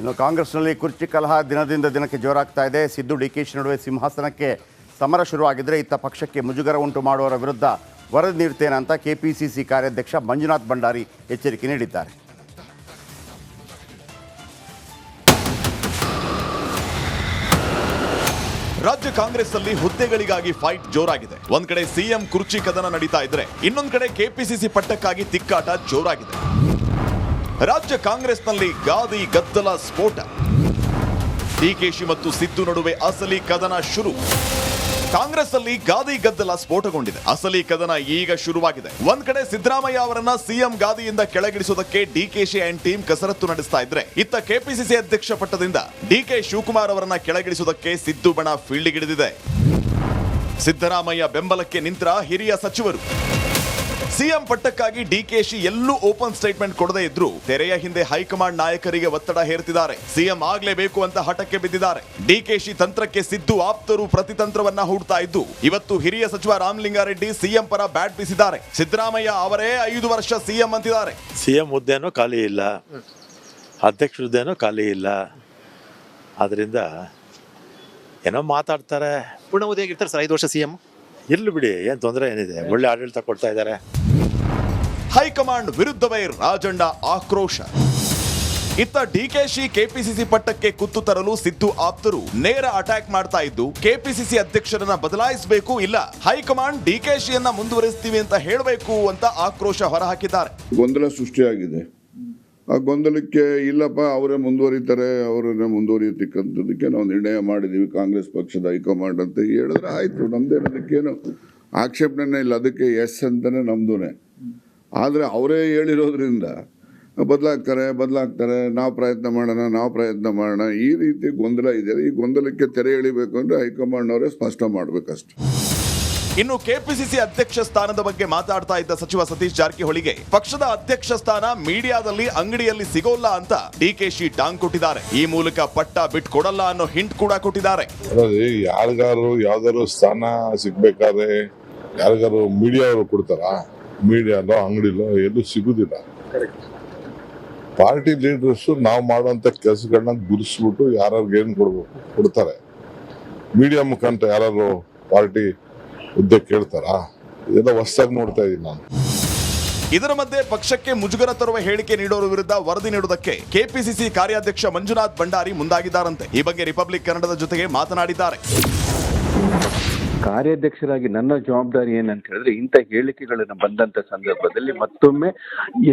ಇನ್ನು ಕಾಂಗ್ರೆಸ್ನಲ್ಲಿ ಕುರ್ಚಿ ಕಲಹ ದಿನದಿಂದ ದಿನಕ್ಕೆ ಜೋರಾಗ್ತಾ ಇದೆ. ಸಿದ್ದು ಡಿಕೆಶಿ ನಡುವೆ ಸಿಂಹಾಸನಕ್ಕೆ ಸಮರ ಶುರುವಾಗಿದ್ದರೆ ಇತ್ತ ಪಕ್ಷಕ್ಕೆ ಮುಜುಗರ ಉಂಟು ಮಾಡುವವರ ವಿರುದ್ಧ ವರದಿ ನೀಡುತ್ತೇನೆ ಅಂತ ಕೆಪಿಸಿಸಿ ಕಾರ್ಯಾಧ್ಯಕ್ಷ ಮಂಜುನಾಥ್ ಭಂಡಾರಿ ಎಚ್ಚರಿಕೆ ನೀಡಿದ್ದಾರೆ. ರಾಜ್ಯ ಕಾಂಗ್ರೆಸ್ ಅಲ್ಲಿ ಹುದ್ದೆಗಳಿಗಾಗಿ ಫೈಟ್ ಜೋರಾಗಿದೆ. ಒಂದ್ ಕಡೆ ಸಿಎಂ ಕುರ್ಚಿ ಕದನ ನಡೀತಾ ಇದ್ರೆ ಇನ್ನೊಂದ್ ಕಡೆ ಕೆಪಿಸಿಸಿ ಪಟ್ಟಕ್ಕಾಗಿ ತಿಕ್ಕಾಟ ಜೋರಾಗಿದೆ. ರಾಜ್ಯ ಕಾಂಗ್ರೆಸ್ನಲ್ಲಿ ಗಾದಿ ಗದ್ದಲ ಸ್ಫೋಟ. ಡಿಕೆಶಿ ಮತ್ತು ಸಿದ್ದು ನಡುವೆ ಅಸಲಿ ಕದನ ಶುರು. ಕಾಂಗ್ರೆಸ್ ಅಲ್ಲಿ ಗಾದಿ ಗದ್ದಲ ಸ್ಫೋಟಗೊಂಡಿದೆ. ಅಸಲಿ ಕದನ ಈಗ ಶುರುವಾಗಿದೆ. ಒಂದ್ ಕಡೆ ಸಿದ್ದರಾಮಯ್ಯ ಅವರನ್ನ ಸಿಎಂ ಗಾದಿಯಿಂದ ಕೆಳಗಿಳಿಸೋದಕ್ಕೆ ಡಿಕೆಶಿ ಅಂಡ್ ಟೀಮ್ ಕಸರತ್ತು ನಡೆಸ್ತಾ ಇದ್ರೆ ಇತ್ತ ಕೆಪಿಸಿಸಿ ಅಧ್ಯಕ್ಷ ಪಟ್ಟದಿಂದ ಡಿಕೆ ಶಿವಕುಮಾರ್ ಅವರನ್ನ ಕೆಳಗಿಳಿಸೋದಕ್ಕೆ ಸಿದ್ದು ಬಣ ಫೀಲ್ಡ್ಗಿಳಿದಿದೆ. ಸಿದ್ದರಾಮಯ್ಯ ಬೆಂಬಲಕ್ಕೆ ನಿಂತರ ಹಿರಿಯ ಸಚಿವರು. ಸಿಎಂ ಪಟ್ಟಕ್ಕಾಗಿ ಡಿಕೆಶಿ ಎಲ್ಲೂ ಓಪನ್ ಸ್ಟೇಟ್ಮೆಂಟ್ ಕೊಡದೇ ಇದ್ರು ತೆರೆಯ ಹಿಂದೆ ಹೈಕಮಾಂಡ್ ನಾಯಕರಿಗೆ ಒತ್ತಡ ಹೇರ್ತಿದ್ದಾರೆ. ಸಿಎಂ ಆಗ್ಲೇಬೇಕು ಅಂತ ಹಠಕ್ಕೆ ಬಿದ್ದಿದ್ದಾರೆ. ಡಿಕೆಶಿ ತಂತ್ರಕ್ಕೆ ಸಿದ್ದು ಆಪ್ತರು ಪ್ರತಿತಂತ್ರವನ್ನ ಹೂಡ್ತಾ ಇದ್ದು ಇವತ್ತು ಹಿರಿಯ ಸಚಿವ ರಾಮಲಿಂಗಾರೆಡ್ಡಿ ಸಿಎಂ ಪರ ಬ್ಯಾಟ್ ಬೀಸಿದ್ದಾರೆ. ಸಿದ್ದರಾಮಯ್ಯ ಅವರೇ 5 ವರ್ಷ ಸಿಎಂ ಅಂತಿದ್ದಾರೆ. ಸಿಎಂ ಹುದ್ದೆನೂ ಖಾಲಿ ಇಲ್ಲ, ಅಧ್ಯಕ್ಷ ಹುದ್ದೆನೂ ಖಾಲಿ ಇಲ್ಲ. ಆದ್ರಿಂದ ಏನೋ ಮಾತಾಡ್ತಾರೆ. ಪೂರ್ಣ ಹುದ್ದೆಯಾಗಿರ್ತಾರೆ ಸರ್ 5 ವರ್ಷ ಸಿಎಂ. ಇರ್ಲಿ ಬಿಡಿ, ಏನು ತೊಂದರೆ ಏನಿದೆ, ಒಳ್ಳೆ ಆಡಳಿತ ಕೊಡ್ತಾ ಇದ್ದಾರೆ. ಹೈಕಮಾಂಡ್ ವಿರುದ್ಧವೇ ರಾಜಣ್ಣ ಆಕ್ರೋಶ. ಇತ್ತ ಡಿಕೆಶಿ ಕೆಪಿಸಿಸಿ ಪಟ್ಟಕ್ಕೆ ಕುತ್ತು ತರಲು ಸಿದ್ದು ಆಪ್ತರು ನೇರ ಅಟ್ಯಾಕ್ ಮಾಡ್ತಾ ಇದ್ದು ಕೆಪಿಸಿಸಿ ಅಧ್ಯಕ್ಷರನ್ನ ಬದಲಾಯಿಸಬೇಕು, ಇಲ್ಲ ಹೈಕಮಾಂಡ್ ಡಿಕೆಶಿಯನ್ನ ಮುಂದುವರಿಸ್ತೀವಿ ಅಂತ ಹೇಳಬೇಕು ಅಂತ ಆಕ್ರೋಶ ಹೊರಹಾಕಿದ್ದಾರೆ. ಗೊಂದಲ ಸೃಷ್ಟಿಯಾಗಿದೆ. ಆ ಗೊಂದಲಕ್ಕೆ ಇಲ್ಲಪ್ಪ ಅವರೇ ಮುಂದುವರಿತಾರೆ, ಅವರನ್ನೇ ಮುಂದುವರಿಯತಕ್ಕಂಥದ್ದಕ್ಕೆ ನಾವು ನಿರ್ಣಯ ಮಾಡಿದ್ದೀವಿ ಕಾಂಗ್ರೆಸ್ ಪಕ್ಷದ ಹೈಕಮಾಂಡ್ ಅಂತ ಹೇಳಿದ್ರೆ ಆಯಿತು. ನಮ್ದೇನದಕ್ಕೇನು ಆಕ್ಷೇಪಣೆ ಇಲ್ಲ, ಅದಕ್ಕೆ ಎಸ್ ಅಂತಾನೆ ನಮ್ದುನೇ. ಆದರೆ ಅವರೇ ಹೇಳಿರೋದ್ರಿಂದ ಬದಲಾಗ್ತಾರೆ, ನಾವು ಪ್ರಯತ್ನ ಮಾಡೋಣ ಈ ರೀತಿ ಗೊಂದಲ ಇದೆ. ಈ ಗೊಂದಲಕ್ಕೆ ತೆರೆ ಎಳಿಬೇಕು ಅಂದರೆ ಹೈಕಮಾಂಡ್ ಅವರೇ ಸ್ಪಷ್ಟ ಮಾಡಬೇಕಷ್ಟೆ. ಇನ್ನು ಕೆಪಿಸಿಸಿ ಅಧ್ಯಕ್ಷ ಸ್ಥಾನದ ಬಗ್ಗೆ ಮಾತಾಡ್ತಾ ಇದ್ದ ಸಚಿವ ಸತೀಶ್ ಜಾರಕಿಹೊಳಿಗೆ ಪಕ್ಷದ ಅಧ್ಯಕ್ಷ ಸ್ಥಾನ ಮೀಡಿಯಾದಲ್ಲಿ ಅಂಗಡಿಯಲ್ಲಿ ಸಿಗೋಲ್ಲ ಅಂತ ಡಿಕೆಶಿ ಟಾಂಗ್ ಕೊಟ್ಟಿದ್ದಾರೆ. ಈ ಮೂಲಕ ಪಟ್ಟ ಬಿಟ್ಟು ಕೊಡಲ್ಲ ಅನ್ನೋ ಹಿಂಟ್ ಕೂಡ ಕೊಟ್ಟಿದ್ದಾರೆ. ಯಾರಿಗಾರು ಯಾವ್ದಾದ್ರು ಸ್ಥಾನ ಸಿಗ್ಬೇಕಾದ್ರೆ ಯಾರಿಗಾರು ಮೀಡಿಯಾ ಅವರು ಕೊಡ್ತಾರ? ಮೀಡಿಯಾಲೋ ಅಂಗಡಿಲೋ ಎಲ್ಲೂ ಸಿಗುದಿಲ್ಲ. ಪಾರ್ಟಿ ಲೀಡರ್ಸ್ ನಾವು ಮಾಡುವಂತ ಕೆಲಸಗಳನ್ನ ಗುರುಸ್ಬಿಟ್ಟು ಯಾರ್ಯಾರಿಗೆ ಏನ್ ಕೊಡ್ತಾರೆ. ಮೀಡಿಯಾ ಮುಖಾಂತರ ಯಾರು ಪಾರ್ಟಿ ಹುದ್ದೆ ಕೇಳ್ತಾರ? ಇದೆಲ್ಲ ಹೊಸದಾಗಿ ನೋಡ್ತಾ ಇದ್ದೀನಿ ನಾನು. ಇದರ ಮಧ್ಯೆ ಪಕ್ಷಕ್ಕೆ ಮುಜುಗರ ತರುವ ಹೇಳಿಕೆ ನೀಡೋರ ವಿರುದ್ಧ ವರದಿ ನೀಡುವುದಕ್ಕೆ ಕೆಪಿಸಿಸಿ ಕಾರ್ಯಾಧ್ಯಕ್ಷ ಮಂಜುನಾಥ್ ಭಂಡಾರಿ ಮುಂದಾಗಿದ್ದಾರಂತೆ. ಈ ಬಗ್ಗೆ ರಿಪಬ್ಲಿಕ್ ಕನ್ನಡದ ಜೊತೆಗೆ ಮಾತನಾಡಿದ್ದಾರೆ. ಕಾರ್ಯಾಧ್ಯಕ್ಷರಾಗಿ ನನ್ನ ಜವಾಬ್ದಾರಿ ಏನಂತ ಹೇಳಿದ್ರೆ, ಇಂಥ ಹೇಳಿಕೆಗಳನ್ನು ಬಂದಂತ ಸಂದರ್ಭದಲ್ಲಿ ಮತ್ತೊಮ್ಮೆ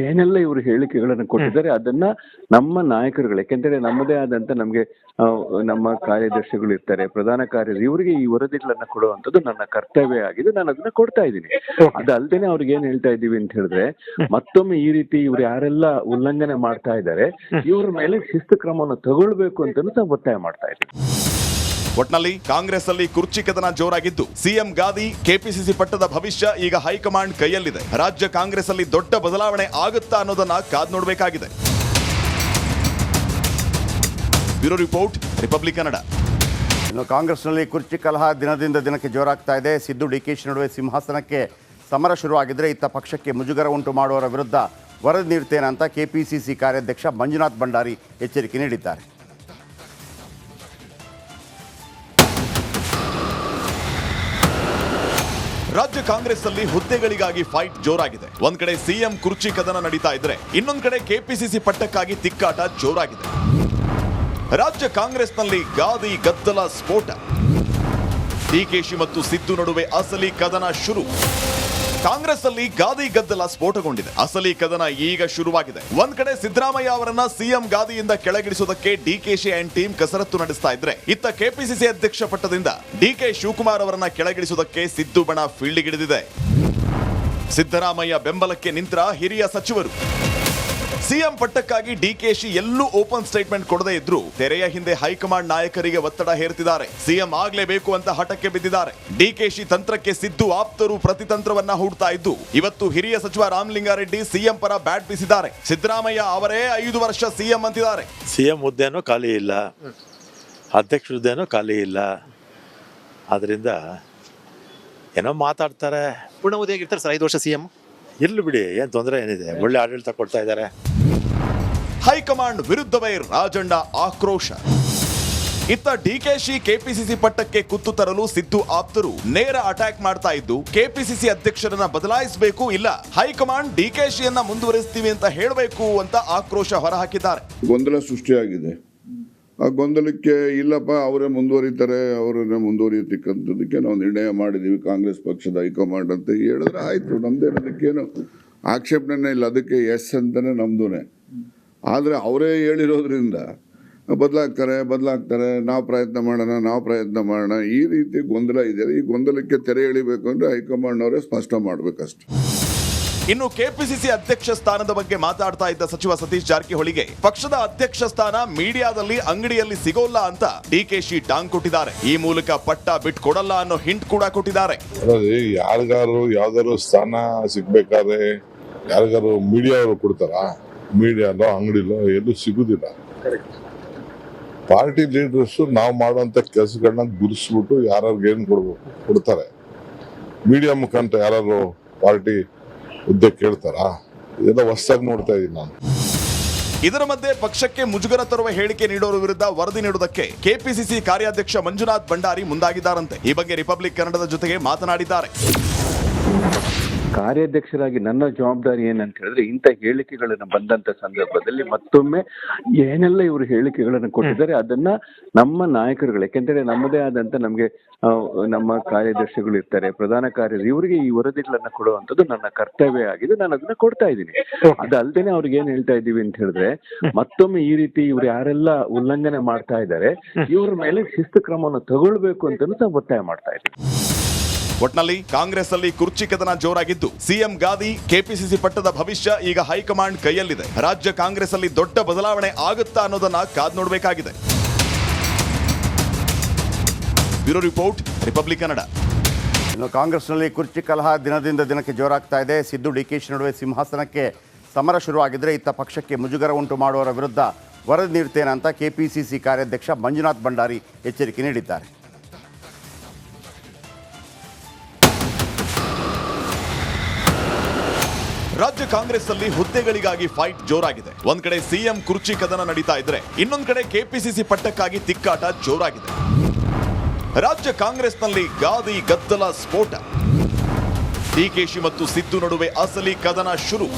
ಏನೆಲ್ಲ ಇವರು ಹೇಳಿಕೆಗಳನ್ನು ಕೊಟ್ಟಿದ್ದಾರೆ ಅದನ್ನ ನಮ್ಮ ನಾಯಕರುಗಳು, ಯಾಕೆಂದ್ರೆ ನಮ್ಮದೇ ಆದಂತ ನಮಗೆ ನಮ್ಮ ಕಾರ್ಯದರ್ಶಿಗಳು ಇರ್ತಾರೆ, ಪ್ರಧಾನ ಕಾರ್ಯದರ್ಶಿ, ಇವರಿಗೆ ಈ ವರದಿಗಳನ್ನ ಕೊಡುವಂಥದ್ದು ನನ್ನ ಕರ್ತವ್ಯ ಆಗಿದೆ. ನಾನು ಅದನ್ನ ಕೊಡ್ತಾ ಇದ್ದೀನಿ. ಅದಲ್ದೇನೆ ಅವ್ರಿಗೆ ಏನ್ ಹೇಳ್ತಾ ಇದ್ದೀವಿ ಅಂತ ಹೇಳಿದ್ರೆ, ಮತ್ತೊಮ್ಮೆ ಈ ರೀತಿ ಇವ್ರು ಯಾರೆಲ್ಲ ಉಲ್ಲಂಘನೆ ಮಾಡ್ತಾ ಇದ್ದಾರೆ ಇವ್ರ ಮೇಲೆ ಶಿಸ್ತು ಕ್ರಮವನ್ನು ತಗೊಳ್ಬೇಕು ಅಂತ ನಾವು ಒತ್ತಾಯ ಮಾಡ್ತಾ ಇದ್ದೀವಿ. ಒಟ್ನಲ್ಲಿ ಕಾಂಗ್ರೆಸ್ ಅಲ್ಲಿ ಕುರ್ಚಿ ಕದನ ಜೋರಾಗಿದ್ದು ಸಿಎಂ ಗಾದಿ ಕೆಪಿಸಿಸಿ ಪಟ್ಟದ ಭವಿಷ್ಯ ಈಗ ಹೈಕಮಾಂಡ್ ಕೈಯಲ್ಲಿದೆ. ರಾಜ್ಯ ಕಾಂಗ್ರೆಸ್ ಅಲ್ಲಿ ದೊಡ್ಡ ಬದಲಾವಣೆ ಆಗುತ್ತಾ ಅನ್ನೋದನ್ನ ಕಾದ್ ನೋಡಬೇಕಾಗಿದೆ. Bureau report, republic Kannada. ಇನ್ನು ಕಾಂಗ್ರೆಸ್ನಲ್ಲಿ ಕುರ್ಚಿ ಕಲಹ ದಿನದಿಂದ ದಿನಕ್ಕೆ ಜೋರಾಗ್ತಾ ಇದೆ. ಸಿದ್ದು ಡಿಕೆಶಿ ನಡುವೆ ಸಿಂಹಾಸನಕ್ಕೆ ಸಮರ ಶುರುವಾಗಿದ್ದರೆ ಇತ್ತ ಪಕ್ಷಕ್ಕೆ ಮುಜುಗರ ಉಂಟು ಮಾಡುವವರ ವಿರುದ್ಧ ವರದಿ ನೀಡುತ್ತೇನೆ ಅಂತ ಕೆಪಿಸಿಸಿ ಕಾರ್ಯಾಧ್ಯಕ್ಷ ಮಂಜುನಾಥ್ ಭಂಡಾರಿ ಎಚ್ಚರಿಕೆ ನೀಡಿದ್ದಾರೆ. ರಾಜ್ಯ ಕಾಂಗ್ರೆಸ್ ಅಲ್ಲಿ ಹುದ್ದೆಗಳಿಗಾಗಿ ಫೈಟ್ ಜೋರಾಗಿದೆ. ಒಂದ್ ಕಡೆ ಸಿಎಂ ಕುರ್ಚಿ ಕದನ ನಡೀತಾ ಇದ್ರೆ ಇನ್ನೊಂದ್ ಕಡೆ ಕೆಪಿಸಿಸಿ ಪಟ್ಟಕ್ಕಾಗಿ ತಿಕ್ಕಾಟ ಜೋರಾಗಿದೆ. ರಾಜ್ಯ ಕಾಂಗ್ರೆಸ್ನಲ್ಲಿ ಗಾದಿ ಗದ್ದಲ ಸ್ಫೋಟ. ಡಿಕೆಶಿ ಮತ್ತು ಸಿದ್ದು ನಡುವೆ ಅಸಲಿ ಕದನ ಶುರು. ಕಾಂಗ್ರೆಸ್ ಅಲ್ಲಿ ಗಾದಿ ಗದ್ದಲ ಸ್ಫೋಟಗೊಂಡಿದೆ. ಅಸಲಿ ಕದನ ಈಗ ಶುರುವಾಗಿದೆ. ಒಂದ್ ಕಡೆ ಸಿದ್ದರಾಮಯ್ಯ ಅವರನ್ನ ಸಿಎಂ ಗಾದಿಯಿಂದ ಕೆಳಗಿಳಿಸೋದಕ್ಕೆ ಡಿಕೆಶಿ ಅಂಡ್ ಟೀಮ್ ಕಸರತ್ತು ನಡೆಸ್ತಾ ಇದ್ರೆ ಇತ್ತ ಕೆಪಿಸಿಸಿ ಅಧ್ಯಕ್ಷ ಪಟ್ಟದಿಂದ ಡಿಕೆ ಶಿವಕುಮಾರ್ ಅವರನ್ನ ಕೆಳಗಿಳಿಸೋದಕ್ಕೆ ಸಿದ್ದು ಬಣ ಫೀಲ್ಡ್ಗಿಳಿದಿದೆ. ಸಿದ್ದರಾಮಯ್ಯ ಬೆಂಬಲಕ್ಕೆ ನಿಂತರ ಹಿರಿಯ ಸಚಿವರು. ಸಿಎಂ ಪಟ್ಟಕ್ಕಾಗಿ ಡಿಕೆಶಿ ಎಲ್ಲೂ ಓಪನ್ ಸ್ಟೇಟ್ಮೆಂಟ್ ಕೊಡದೇ ಇದ್ರು ತೆರೆಯ ಹಿಂದೆ ಹೈಕಮಾಂಡ್ ನಾಯಕರಿಗೆ ಒತ್ತಡ ಹೇರ್ತಿದ್ದಾರೆ. ಸಿಎಂ ಆಗ್ಲೇಬೇಕು ಅಂತ ಹಠಕ್ಕೆ ಬಿದ್ದಿದ್ದಾರೆ. ಡಿಕೆಶಿ ತಂತ್ರಕ್ಕೆ ಸಿದ್ದು ಆಪ್ತರು ಪ್ರತಿತಂತ್ರವನ್ನ ಹೂಡ್ತಾ ಇದ್ದು ಇವತ್ತು ಹಿರಿಯ ಸಚಿವ ರಾಮಲಿಂಗಾರೆಡ್ಡಿ ಸಿಎಂ ಪರ ಬ್ಯಾಟ್ ಬೀಸಿದ್ದಾರೆ. ಸಿದ್ದರಾಮಯ್ಯ ಅವರೇ 5 ವರ್ಷ ಸಿಎಂ ಅಂತಿದ್ದಾರೆ. ಸಿಎಂ ಹುದ್ದೆನೂ ಖಾಲಿ ಇಲ್ಲ, ಅಧ್ಯಕ್ಷ ಹುದ್ದೆನೂ ಖಾಲಿ ಇಲ್ಲ. ಆದ್ರಿಂದ ಏನೋ ಮಾತಾಡ್ತಾರೆ. ಪೂರ್ಣ ಹುದ್ದೆಯಾಗಿರ್ತಾರೆ ಸರ್ 5 ವರ್ಷ ಸಿಎಂ. ಇರ್ಲಿ ಬಿಡಿ, ಏನು ತೊಂದರೆ ಏನಿದೆ, ಒಳ್ಳೆ ಆಡಳಿತ ಕೊಡ್ತಾ ಇದ್ದಾರೆ. ಹೈಕಮಾಂಡ್ ವಿರುದ್ಧವೇ ರಾಜಣ್ಣ ಆಕ್ರೋಶ. ಇತ್ತ ಡಿಕೆಶಿ ಕೆಪಿಸಿಸಿ ಪಟ್ಟಕ್ಕೆ ಕುತ್ತು ತರಲು ಸಿದ್ದು ಆಪ್ತರು ನೇರ ಅಟ್ಯಾಕ್ ಮಾಡ್ತಾ ಇದ್ದು, ಕೆಪಿಸಿಸಿ ಅಧ್ಯಕ್ಷರನ್ನ ಬದಲಾಯಿಸಬೇಕು, ಇಲ್ಲ ಹೈಕಮಾಂಡ್ ಡಿಕೆಶಿಯನ್ನ ಮುಂದುವರಿಸ್ತೀವಿ ಅಂತ ಹೇಳಬೇಕು ಅಂತ ಆಕ್ರೋಶ ಹೊರಹಾಕಿದ್ದಾರೆ. ಗೊಂದಲ ಸೃಷ್ಟಿಯಾಗಿದೆ. ಆ ಗೊಂದಲಕ್ಕೆ ಇಲ್ಲಪ್ಪ ಅವರೇ ಮುಂದುವರಿತಾರೆ, ಅವರನ್ನೇ ಮುಂದುವರಿಯತಕ್ಕಂಥದಕ್ಕೆ ನಾವು ನಿರ್ಣಯ ಮಾಡಿದ್ದೀವಿ ಕಾಂಗ್ರೆಸ್ ಪಕ್ಷದ ಹೈಕಮಾಂಡ್ ಅಂತ ಹೇಳಿದ್ರೆ ಆಯ್ತು, ನಮ್ದೇನದಕ್ಕೇನು ಆಕ್ಷೇಪಣೆ ಇಲ್ಲ. ಅದಕ್ಕೆ ಎಸ್ ಅಂತಾನೆ ನಮ್ದುನೆ. ಆದರೆ ಅವರೇ ಹೇಳಿರೋದ್ರಿಂದ ಬದಲಾಗ್ತಾರೆ, ನಾವು ಪ್ರಯತ್ನ ಮಾಡೋಣ, ಈ ರೀತಿ ಗೊಂದಲ ಇದೆ. ಈ ಗೊಂದಲಕ್ಕೆ ತೆರೆ ಎಳಿಬೇಕು ಅಂದ್ರೆ ಹೈಕಮಾಂಡ್ ಅವರೇ ಸ್ಪಷ್ಟ ಮಾಡ್ಬೇಕಷ್ಟೆ. ಇನ್ನು ಕೆಪಿಸಿಸಿ ಅಧ್ಯಕ್ಷ ಸ್ಥಾನದ ಬಗ್ಗೆ ಮಾತಾಡ್ತಾ ಇದ್ದ ಸಚಿವ ಸತೀಶ್ ಜಾರಕಿಹೊಳಿಗೆ ಪಕ್ಷದ ಅಧ್ಯಕ್ಷ ಸ್ಥಾನ ಮೀಡಿಯಾದಲ್ಲಿ, ಅಂಗಡಿಯಲ್ಲಿ ಸಿಗೋಲ್ಲ ಅಂತ ಡಿಕೆಶಿ ಟಾಂಗ್ ಕೊಟ್ಟಿದ್ದಾರೆ. ಈ ಮೂಲಕ ಪಟ್ಟ ಬಿಟ್ಕೊಡಲ್ಲ ಅನ್ನೋ ಹಿಂಟ್ ಕೂಡ ಕೊಟ್ಟಿದ್ದಾರೆ. ಯಾರಿಗಾರು ಯಾವ್ದಾದ್ರು ಸ್ಥಾನ ಸಿಗ್ಬೇಕಾದ್ರೆ ಯಾರಿಗಾರು ಮೀಡಿಯಾ ಅವರು ಕೊಡ್ತಾರ? ಮೀಡಿಯಾಲೋ ಅಂಗಡಿಲೋ ಎಲ್ಲೂ ಸಿಗುದಿಲ್ಲ. ಪಾರ್ಟಿ ಲೀಡರ್ಸ್ ನಾವು ಮಾಡುವಂತ ಕೆಲಸಗಳನ್ನ ಗುರುಸ್ಬಿಟ್ಟು ಯಾರ್ಯಾರಿಗೆ ಏನ್ ಕೊಡ್ತಾರೆ. ಮೀಡಿಯಾ ಮುಖಾಂತರ ಯಾರು ಪಾರ್ಟಿ ಹುದ್ದೆ ಕೇಳ್ತಾರ? ಇದೆಲ್ಲ ಹೊಸದಾಗಿ ನೋಡ್ತಾ ಇದ್ದೀನಿ ನಾನು. ಇದರ ಮಧ್ಯೆ ಪಕ್ಷಕ್ಕೆ ಮುಜುಗರ ತರುವ ಹೇಳಿಕೆ ನೀಡೋರ ವಿರುದ್ಧ ವರದಿ ನೀಡುವುದಕ್ಕೆ ಕೆಪಿಸಿಸಿ ಕಾರ್ಯಾಧ್ಯಕ್ಷ ಮಂಜುನಾಥ್ ಭಂಡಾರಿ ಮುಂದಾಗಿದ್ದಾರಂತೆ. ಈ ಬಗ್ಗೆ ರಿಪಬ್ಲಿಕ್ ಕನ್ನಡದ ಜೊತೆಗೆ ಮಾತನಾಡಿದ್ದಾರೆ. ಕಾರ್ಯಾಧ್ಯಕ್ಷರಾಗಿ ನನ್ನ ಜವಾಬ್ದಾರಿ ಏನಂತ ಹೇಳಿದ್ರೆ, ಇಂಥ ಹೇಳಿಕೆಗಳನ್ನ ಬಂದಂತ ಸಂದರ್ಭದಲ್ಲಿ ಮತ್ತೊಮ್ಮೆ ಏನೆಲ್ಲ ಇವರು ಹೇಳಿಕೆಗಳನ್ನು ಕೊಟ್ಟಿದ್ದಾರೆ ಅದನ್ನ ನಮ್ಮ ನಾಯಕರುಗಳು, ಯಾಕೆಂದ್ರೆ ನಮ್ಮದೇ ಆದಂತ ನಮ್ಗೆ ನಮ್ಮ ಕಾರ್ಯದರ್ಶಿಗಳು ಇರ್ತಾರೆ, ಪ್ರಧಾನ ಕಾರ್ಯದರ್ಶಿ, ಇವರಿಗೆ ಈ ವರದಿಗಳನ್ನ ಕೊಡುವಂಥದ್ದು ನನ್ನ ಕರ್ತವ್ಯ ಆಗಿದೆ. ನಾನು ಅದನ್ನ ಕೊಡ್ತಾ ಇದ್ದೀನಿ. ಅದಲ್ದೇನೆ ಅವ್ರಿಗೆ ಏನ್ ಹೇಳ್ತಾ ಇದ್ದೀವಿ ಅಂತ ಹೇಳಿದ್ರೆ, ಮತ್ತೊಮ್ಮೆ ಈ ರೀತಿ ಇವ್ರು ಯಾರೆಲ್ಲ ಉಲ್ಲಂಘನೆ ಮಾಡ್ತಾ ಇದ್ದಾರೆ ಇವ್ರ ಮೇಲೆ ಶಿಸ್ತು ಕ್ರಮವನ್ನು ತಗೊಳ್ಬೇಕು ಅಂತ ನಾವು ಒತ್ತಾಯ ಮಾಡ್ತಾ ಇದ್ದೀವಿ. ಒಟ್ನಲ್ಲಿ ಕಾಂಗ್ರೆಸ್ ಅಲ್ಲಿ ಕುರ್ಚಿ ಕದನ ಜೋರಾಗಿದ್ದು, ಸಿಎಂ ಗಾದಿ, ಕೆಪಿಸಿಸಿ ಪಟ್ಟದ ಭವಿಷ್ಯ ಈಗ ಹೈಕಮಾಂಡ್ ಕೈಯಲ್ಲಿದೆ. ರಾಜ್ಯ ಕಾಂಗ್ರೆಸ್ ಅಲ್ಲಿ ದೊಡ್ಡ ಬದಲಾವಣೆ ಆಗುತ್ತಾ ಅನ್ನೋದನ್ನ ಕಾದ್ ನೋಡಬೇಕಾಗಿದೆ. Bureau report, republic Kannada. ಇನ್ನು ಕಾಂಗ್ರೆಸ್ನಲ್ಲಿ ಕುರ್ಚಿ ಕಲಹ ದಿನದಿಂದ ದಿನಕ್ಕೆ ಜೋರಾಗ್ತಾ ಇದೆ. ಸಿದ್ದು ಡಿಕೆಶಿ ನಡುವೆ ಸಿಂಹಾಸನಕ್ಕೆ ಸಮರ ಶುರುವಾಗಿದ್ದರೆ ಇತ್ತ ಪಕ್ಷಕ್ಕೆ ಮುಜುಗರ ಉಂಟು ಮಾಡುವವರ ವಿರುದ್ಧ ವರದಿ ನೀಡ್ತೇನೆ ಅಂತ ಕೆಪಿಸಿಸಿ ಕಾರ್ಯಾಧ್ಯಕ್ಷ ಮಂಜುನಾಥ್ ಭಂಡಾರಿ ಎಚ್ಚರಿಕೆ ನೀಡಿದ್ದಾರೆ. ರಾಜ್ಯ ಕಾಂಗ್ರೆಸ್ ಅಲ್ಲಿ ಹುದ್ದೆಗಳಿಗಾಗಿ ಫೈಟ್ ಜೋರಾಗಿದೆ. ಒಂದ್ ಕಡೆ ಸಿಎಂ ಕುರ್ಚಿ ಕದನ ನಡೀತಾ ಇದ್ರೆ, ಇನ್ನೊಂದ್ ಕಡೆ ಕೆಪಿಸಿಸಿ ಪಟ್ಟಕ್ಕಾಗಿ ತಿಕ್ಕಾಟ ಜೋರಾಗಿದೆ. ರಾಜ್ಯ ಕಾಂಗ್ರೆಸ್ನಲ್ಲಿ ಗಾದಿ ಗದ್ದಲ ಸ್ಫೋಟ. ಡಿಕೆಶಿ ಮತ್ತು ಸಿದ್ದು ನಡುವೆ ಅಸಲಿ ಕದನ ಶುರು.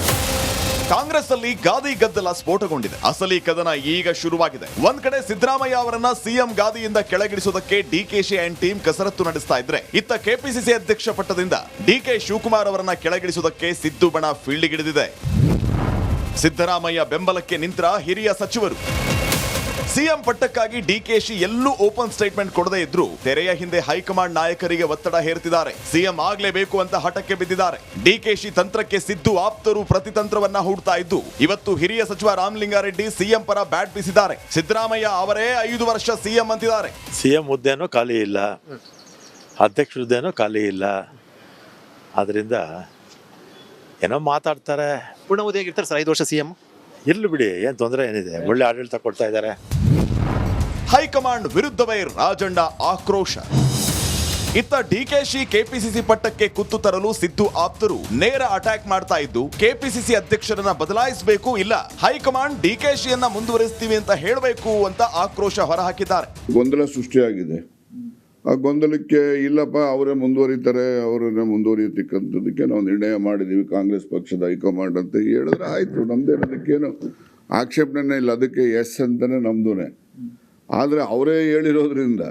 ಕಾಂಗ್ರೆಸ್ ಅಲ್ಲಿ ಗಾದಿ ಗದ್ದಲ ಸ್ಫೋಟಗೊಂಡಿದೆ. ಅಸಲಿ ಕದನ ಈಗ ಶುರುವಾಗಿದೆ. ಒಂದ್ ಕಡೆ ಸಿದ್ದರಾಮಯ್ಯ ಅವರನ್ನ ಸಿಎಂ ಗಾದಿಯಿಂದ ಕೆಳಗಿಳಿಸುವುದಕ್ಕೆ ಡಿಕೆಶಿ ಅಂಡ್ ಟೀಮ್ ಕಸರತ್ತು ನಡೆಸ್ತಾ ಇದ್ರೆ, ಇತ್ತ ಕೆಪಿಸಿಸಿ ಅಧ್ಯಕ್ಷ ಪಟ್ಟದಿಂದ ಡಿಕೆ ಶಿವಕುಮಾರ್ ಅವರನ್ನ ಕೆಳಗಿಳಿಸುವುದಕ್ಕೆ ಸಿದ್ದು ಬಣ ಫೀಲ್ಡ್ಗಿಳಿದಿದೆ. ಸಿದ್ದರಾಮಯ್ಯ ಬೆಂಬಲಕ್ಕೆ ನಿಂತರ ಹಿರಿಯ ಸಚಿವರು. ಸಿಎಂ ಪಟ್ಟಕ್ಕಾಗಿ ಡಿಕೆಶಿ ಎಲ್ಲೂ ಓಪನ್ ಸ್ಟೇಟ್ಮೆಂಟ್ ಕೊಡದೇ ಇದ್ರು ತೆರೆಯ ಹಿಂದೆ ಹೈಕಮಾಂಡ್ ನಾಯಕರಿಗೆ ಒತ್ತಡ ಹೇರ್ತಿದ್ದಾರೆ. ಸಿಎಂ ಆಗ್ಲೇಬೇಕು ಅಂತ ಹಠಕ್ಕೆ ಬಿದ್ದಿದ್ದಾರೆ. ಡಿಕೆಶಿ ತಂತ್ರಕ್ಕೆ ಸಿದ್ದು ಆಪ್ತರು ಪ್ರತಿತಂತ್ರವನ್ನ ಹೂಡ್ತಾ ಇದ್ದು, ಇವತ್ತು ಹಿರಿಯ ಸಚಿವ ರಾಮಲಿಂಗಾರೆಡ್ಡಿ ಸಿಎಂ ಪರ ಬ್ಯಾಟ್ ಬೀಸಿದ್ದಾರೆ. ಸಿದ್ದರಾಮಯ್ಯ ಅವರೇ 5 ವರ್ಷ ಸಿಎಂ ಅಂತಿದ್ದಾರೆ. ಸಿಎಂ ಹುದ್ದೆನೂ ಖಾಲಿ ಇಲ್ಲ, ಅಧ್ಯಕ್ಷ ಹುದ್ದೆನೂ ಖಾಲಿ ಇಲ್ಲ. ಆದ್ರಿಂದ ಏನೋ ಮಾತಾಡ್ತಾರೆ. ಪೂರ್ಣ ಮೋದಿಯಾಗಿರ್ತಾರೆ ಸರ್ 5 ವರ್ಷ ಸಿಎಂ. ಇರ್ಲಿ ಬಿಡಿ, ಏನ್ ತೊಂದರೆ ಏನಿದೆ, ಒಳ್ಳೆ ಆಡಳಿತ ಕೊಡ್ತಾ ಇದ್ದಾರೆ. ಹೈಕಮಾಂಡ್ ವಿರುದ್ಧವೇ ರಾಜಣ್ಣ ಆಕ್ರೋಶ. ಇತ್ತ ಡಿಕೆಶಿ ಕೆಪಿಸಿಸಿ ಪಟ್ಟಕ್ಕೆ ಕುತ್ತು ತರಲು ಸಿದ್ದು ಆಪ್ತರು ನೇರ ಅಟ್ಯಾಕ್ ಮಾಡ್ತಾ ಇದ್ದು, ಕೆಪಿಸಿಸಿ ಅಧ್ಯಕ್ಷರನ್ನ ಬದಲಾಯಿಸಬೇಕು, ಇಲ್ಲ ಹೈಕಮಾಂಡ್ ಡಿಕೆಶಿಯನ್ನ ಮುಂದುವರಿಸ್ತೀವಿ ಅಂತ ಹೇಳಬೇಕು ಅಂತ ಆಕ್ರೋಶ ಹೊರಹಾಕಿದ್ದಾರೆ. ಗೊಂದಲ ಸೃಷ್ಟಿಯಾಗಿದೆ. ಆ ಗೊಂದಲಕ್ಕೆ ಇಲ್ಲಪ್ಪ ಅವರೇ ಮುಂದುವರಿತಾರೆ, ಅವರನ್ನೇ ಮುಂದುವರಿಯತಕ್ಕಂಥದಕ್ಕೆ ನಾವು ನಿರ್ಣಯ ಮಾಡಿದ್ದೀವಿ ಕಾಂಗ್ರೆಸ್ ಪಕ್ಷದ ಹೈಕಮಾಂಡ್ ಅಂತ ಹೇಳಿದ್ರೆ ಆಯ್ತು, ನಮ್ದೇನದಕ್ಕೇನು ಆಕ್ಷೇಪಣೆ ಇಲ್ಲ. ಅದಕ್ಕೆ ಎಸ್ ಅಂತಾನೆ ನಮ್ದುನೆ. ಆದರೆ ಅವರೇ ಹೇಳಿರೋದ್ರಿಂದ